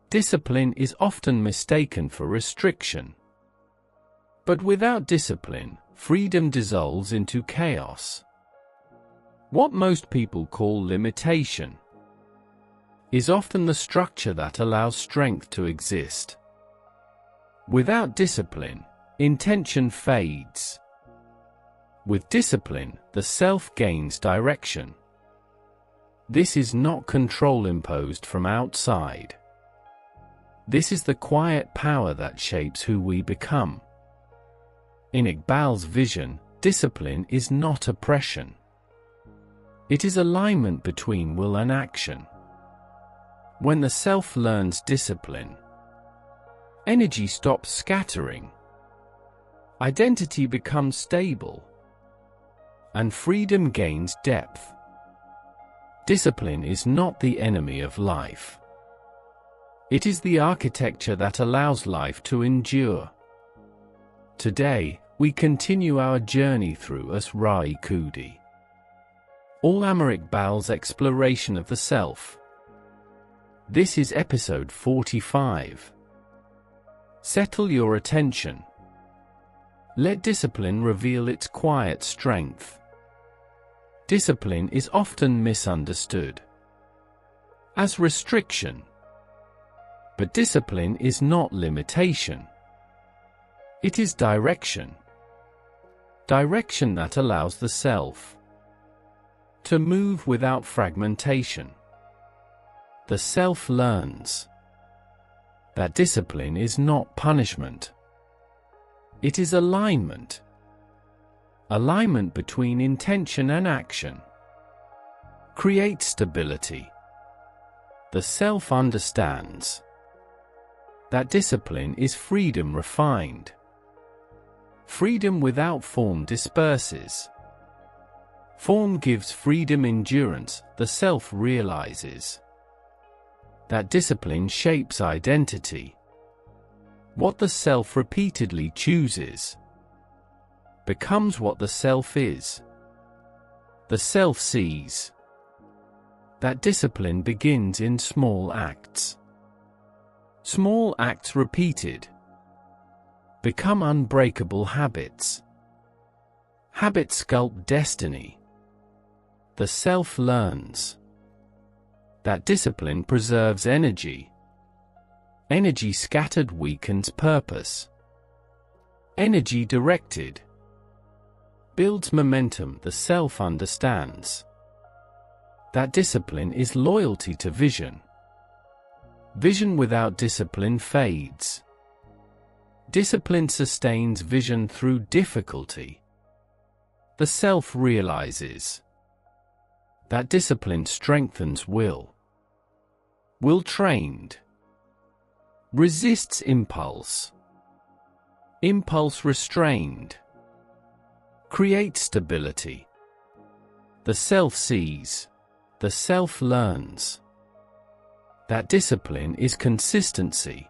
Discipline is often mistaken for restriction. But without discipline, freedom dissolves into chaos. What most people call limitation is often the structure that allows strength to exist. Without discipline, intention fades. With discipline, the self gains direction. This is not control imposed from outside. This is the quiet power that shapes who we become. In Iqbal's vision, discipline is not oppression. It is alignment between will and action. When the self learns discipline, energy stops scattering, identity becomes stable, and freedom gains depth. Discipline is not the enemy of life. It is the architecture that allows life to endure. Today, we continue our journey through Khudi, Allama Iqbal's exploration of the self. This is episode 45. Settle your attention. Let discipline reveal its quiet strength. Discipline is often misunderstood as restriction. But discipline is not limitation. It is direction. Direction that allows the self to move without fragmentation. The self learns that discipline is not punishment. It is alignment. Alignment between intention and action creates stability. The self understands that discipline is freedom refined. Freedom without form disperses. Form gives freedom endurance. The self realizes that discipline shapes identity. What the self repeatedly chooses becomes what the self is. The self sees that discipline begins in small acts. Small acts repeated become unbreakable habits. Habits sculpt destiny. The self learns that discipline preserves energy. Energy scattered weakens purpose. Energy directed builds momentum. The self understands that discipline is loyalty to vision. Vision without discipline fades. Discipline sustains vision through difficulty. The self realizes that discipline strengthens will. Will trained resists impulse. Impulse restrained creates stability. The self sees, the self learns that discipline is consistency.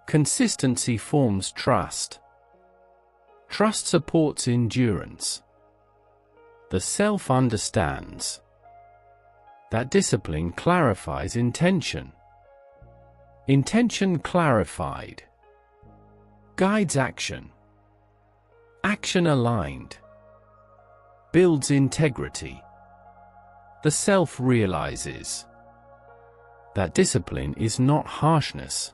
Consistency forms trust. Trust supports endurance. The self understands that discipline clarifies intention. Intention clarified guides action. Action aligned builds integrity. The self realizes that discipline is not harshness.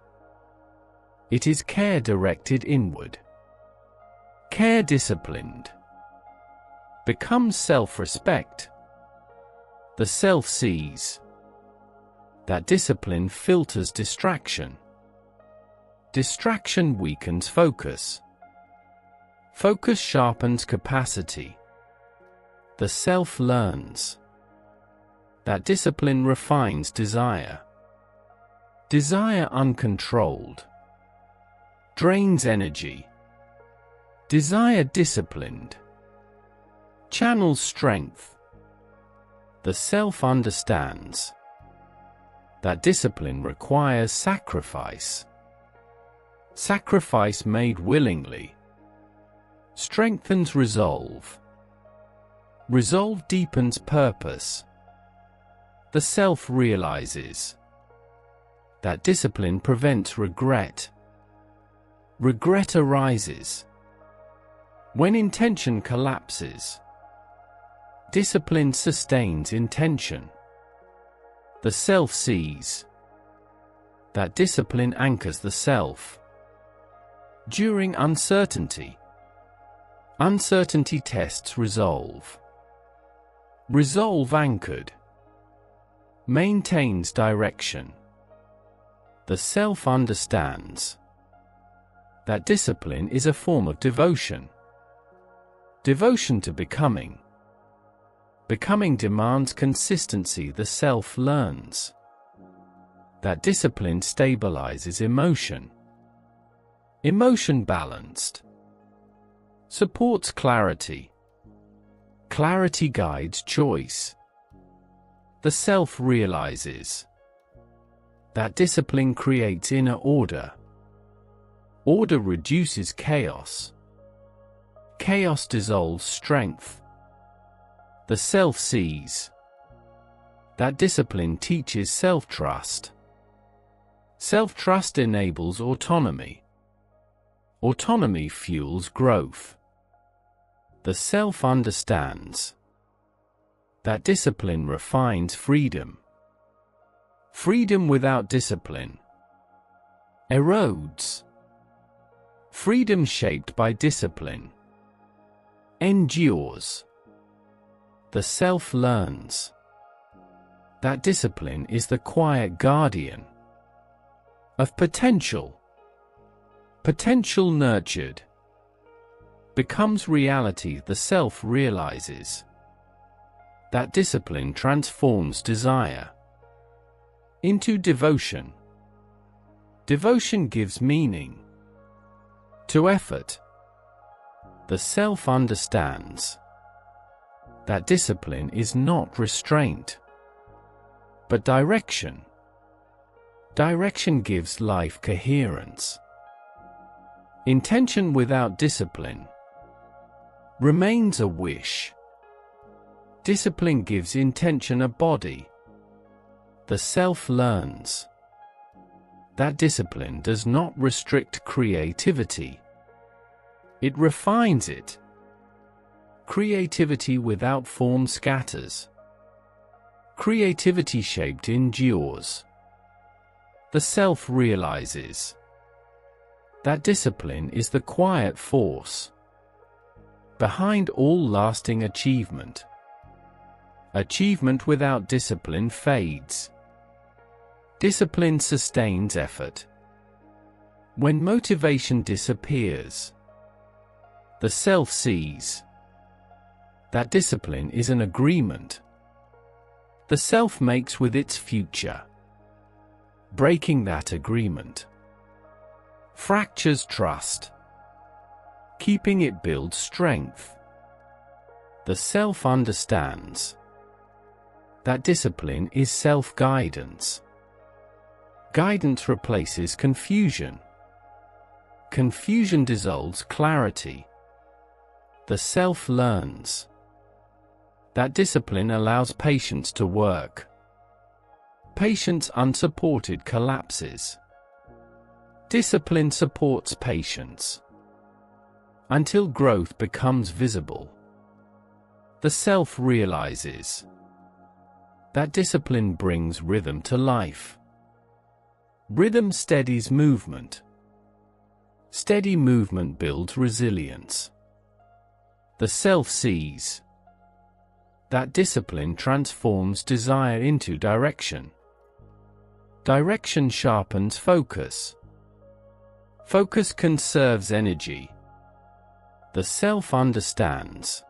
It is care directed inward. Care disciplined becomes self-respect. The self sees that discipline filters distraction. Distraction weakens focus. Focus sharpens capacity. The self learns that discipline refines desire. Desire uncontrolled drains energy. Desire disciplined channels strength. The self understands that discipline requires sacrifice. Sacrifice made willingly strengthens resolve. Resolve deepens purpose. The self realizes That discipline prevents regret. Regret arises when intention collapses. Discipline sustains intention. The self sees. That discipline anchors the self. During uncertainty. Uncertainty tests resolve. Resolve anchored. Maintains direction. The self understands. That discipline is a form of devotion. Devotion to becoming. Becoming demands consistency. The self learns. That discipline stabilizes emotion. Emotion balanced. Supports clarity. Clarity guides choice. The self realizes. That discipline creates inner order. Order reduces chaos. Chaos dissolves strength. The self sees. That discipline teaches self-trust. Self-trust enables autonomy. Autonomy fuels growth. The self understands. That discipline refines freedom. Freedom without discipline erodes. Freedom shaped by discipline endures. The self learns. That discipline is the quiet guardian of potential. Potential nurtured becomes reality. The self realizes. That discipline transforms desire into devotion. Devotion gives meaning to effort. The self understands. That discipline is not restraint, but direction. Direction gives life coherence. Intention without discipline remains a wish. Discipline gives intention a body. The self learns. That discipline does not restrict creativity. It refines it. Creativity without form scatters. Creativity shaped endures. The self realizes. That discipline is the quiet force behind all lasting achievement. Achievement without discipline fades. Discipline sustains effort. When motivation disappears, the self sees. That discipline is an agreement. The self makes with its future. Breaking that agreement fractures trust. Keeping it builds strength. The self understands. That discipline is self-guidance. Guidance replaces confusion. Confusion dissolves clarity. The self learns. That discipline allows patience to work. Patience unsupported collapses. Discipline supports patience until growth becomes visible. The self realizes. That discipline brings rhythm to life. Rhythm steadies movement. Steady movement builds resilience. The self sees. That discipline transforms desire into direction. Direction sharpens focus. Focus conserves energy. The self understands.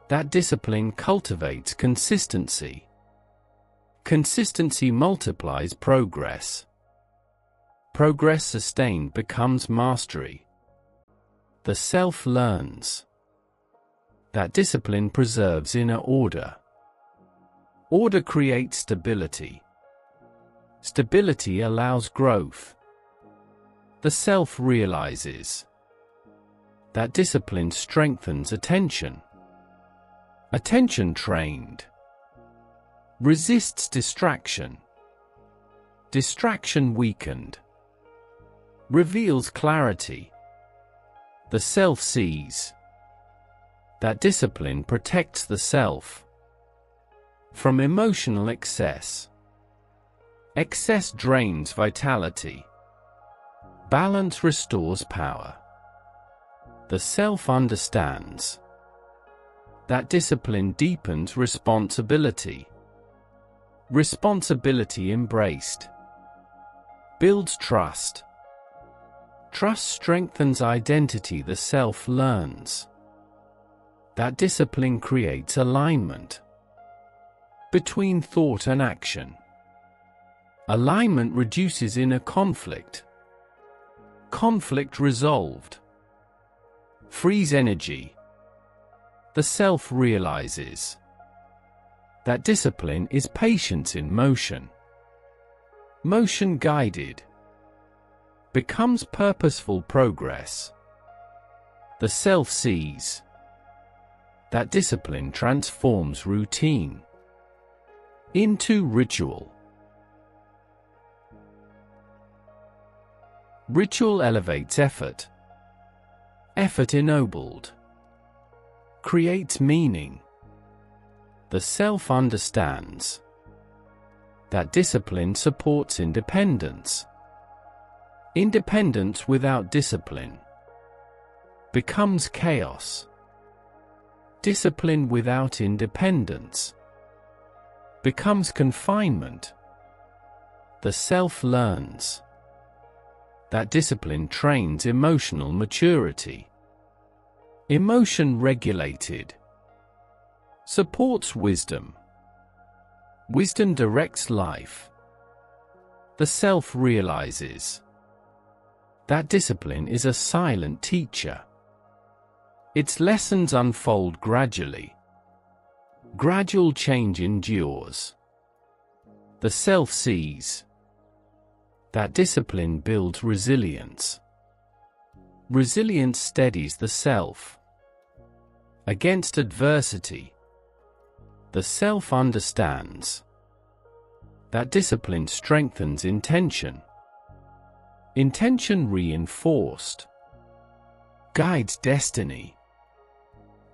That discipline cultivates consistency. Consistency multiplies progress. Progress sustained becomes mastery. The self learns. That discipline preserves inner order. Order creates stability. Stability allows growth. The self realizes. That discipline strengthens attention. Attention trained resists distraction. Distraction weakened. Reveals clarity. The self sees. That discipline protects the self from emotional excess. Excess drains vitality. Balance restores power. The self understands. That discipline deepens responsibility. Responsibility embraced. Builds trust. Trust strengthens identity. The self learns. That discipline creates alignment between thought and action. Alignment reduces inner conflict. Conflict resolved. Frees energy. The self realizes. That discipline is patience in motion. Motion guided. Becomes purposeful progress. The self sees. That discipline transforms routine into ritual. Ritual elevates effort. Effort ennobled. Creates meaning. The self understands. That discipline supports independence. Independence without discipline becomes chaos. Discipline without independence becomes confinement. The self learns. That discipline trains emotional maturity. Emotion regulated. Supports wisdom. Wisdom directs life. The self realizes. That discipline is a silent teacher. Its lessons unfold gradually. Gradual change endures. The self sees. That discipline builds resilience. Resilience steadies the self against adversity. The self understands. That discipline strengthens intention. Intention reinforced guides destiny.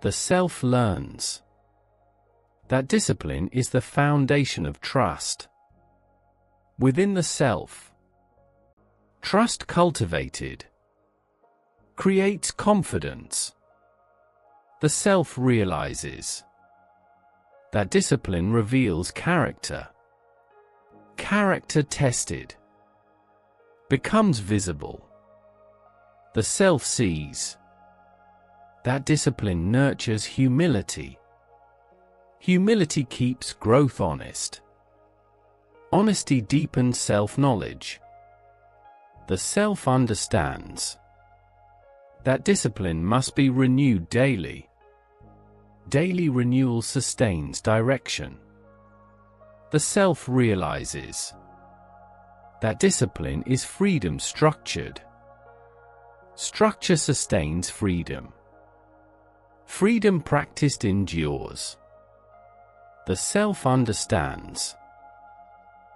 The self learns. That discipline is the foundation of trust within the self. Trust cultivated creates confidence. The self realizes. That discipline reveals character. Character tested becomes visible. The self sees. That discipline nurtures humility. Humility keeps growth honest. Honesty deepens self-knowledge. The self understands. That discipline must be renewed daily. Daily renewal sustains direction. The self realizes. That discipline is freedom structured. Structure sustains freedom. Freedom practiced endures. The self understands.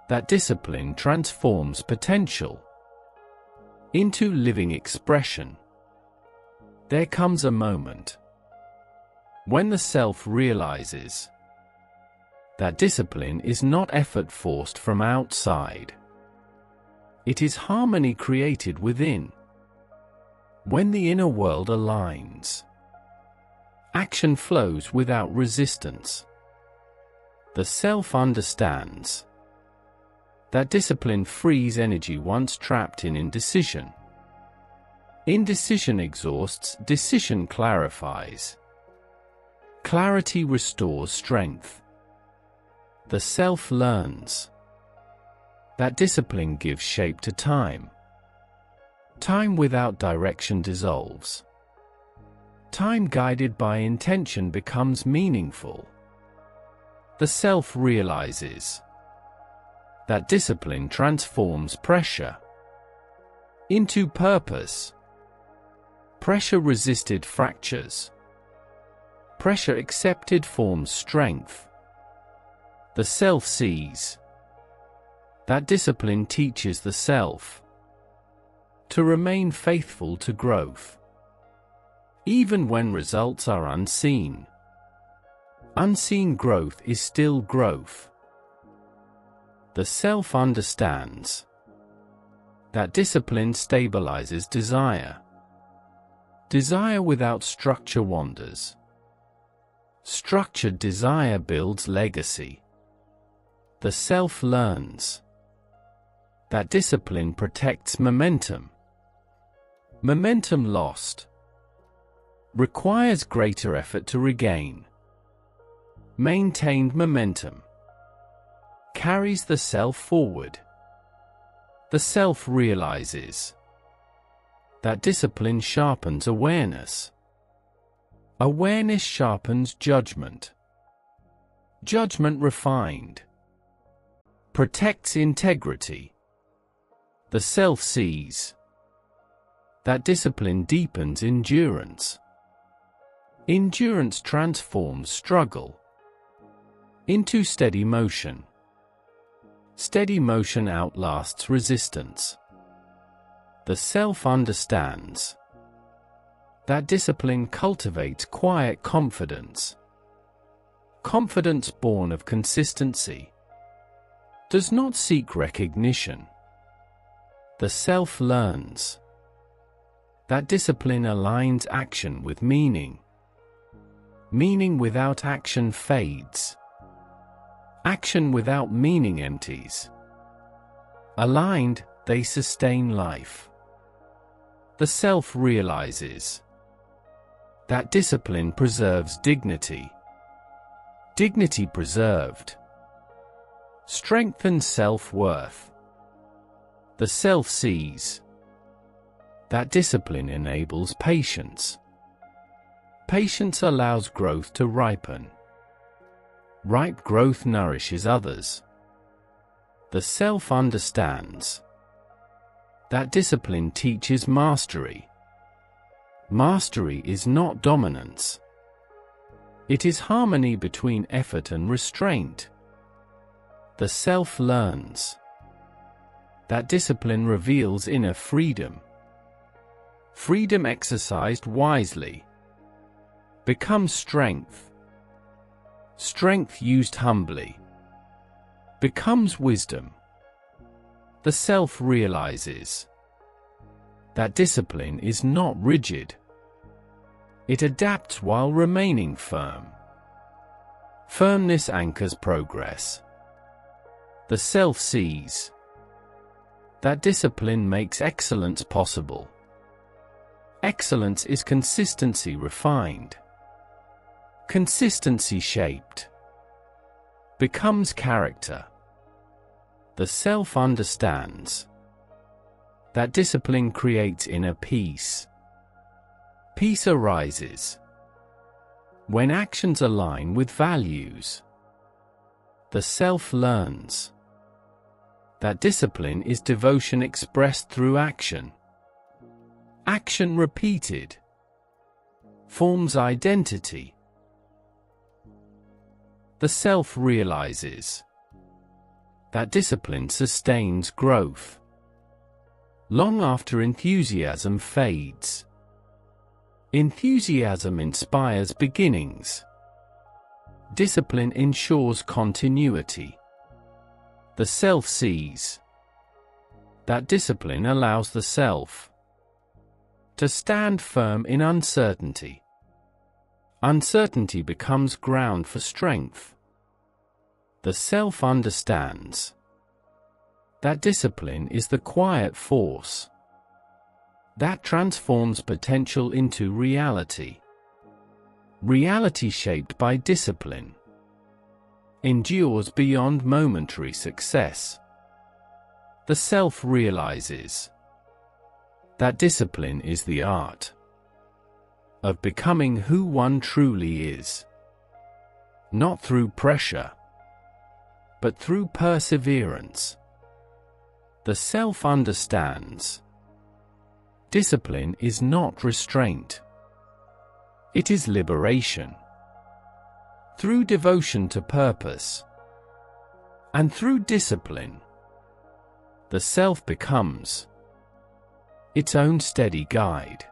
That discipline transforms potential into living expression. There comes a moment when the self realizes. That discipline is not effort forced from outside. It is harmony created within. When the inner world aligns, action flows without resistance. The self understands. That discipline frees energy once trapped in indecision. Indecision exhausts, decision clarifies. Clarity restores strength. The self learns. That discipline gives shape to time. Time without direction dissolves. Time guided by intention becomes meaningful. The self realizes. That discipline transforms pressure into purpose. Pressure resisted fractures. Pressure accepted forms strength. The self sees. That discipline teaches the self to remain faithful to growth, even when results are unseen. Unseen growth is still growth. The self understands that discipline stabilizes desire. Desire without structure wanders. Structured desire builds legacy. The self learns that discipline protects momentum. Momentum lost requires greater effort to regain. Maintained momentum carries the self forward. The self realizes that discipline sharpens awareness. Awareness sharpens judgment. Judgment refined protects integrity. The self sees that discipline deepens endurance. Endurance transforms struggle into steady motion. Steady motion outlasts resistance. The self understands that discipline cultivates quiet confidence. Confidence born of consistency does not seek recognition. The self learns that discipline aligns action with meaning. Meaning without action fades. Action without meaning empties. Aligned, they sustain life. The self realizes that discipline preserves dignity. Dignity preserved strengthens self-worth. The self sees that discipline enables patience. Patience allows growth to ripen. Ripe growth nourishes others. The self understands that discipline teaches mastery. Mastery is not dominance. It is harmony between effort and restraint. The self learns that discipline reveals inner freedom. Freedom exercised wisely becomes strength. Strength used humbly becomes wisdom. The self realizes that discipline is not rigid. It adapts while remaining firm. Firmness anchors progress. The self sees that discipline makes excellence possible. Excellence is consistency refined. Consistency shaped becomes character. The self understands that discipline creates inner peace. Peace arises when actions align with values. The self learns that discipline is devotion expressed through action. Action repeated forms identity. The self realizes that discipline sustains growth long after enthusiasm fades. Enthusiasm inspires beginnings. Discipline ensures continuity. The self sees that discipline allows the self to stand firm in uncertainty. Uncertainty becomes ground for strength. The self understands that discipline is the quiet force that transforms potential into reality. Reality shaped by discipline endures beyond momentary success. The self realizes that discipline is the art of becoming who one truly is, not through pressure, but through perseverance. The self understands discipline is not restraint. It is liberation. Through devotion to purpose and through discipline, the self becomes its own steady guide.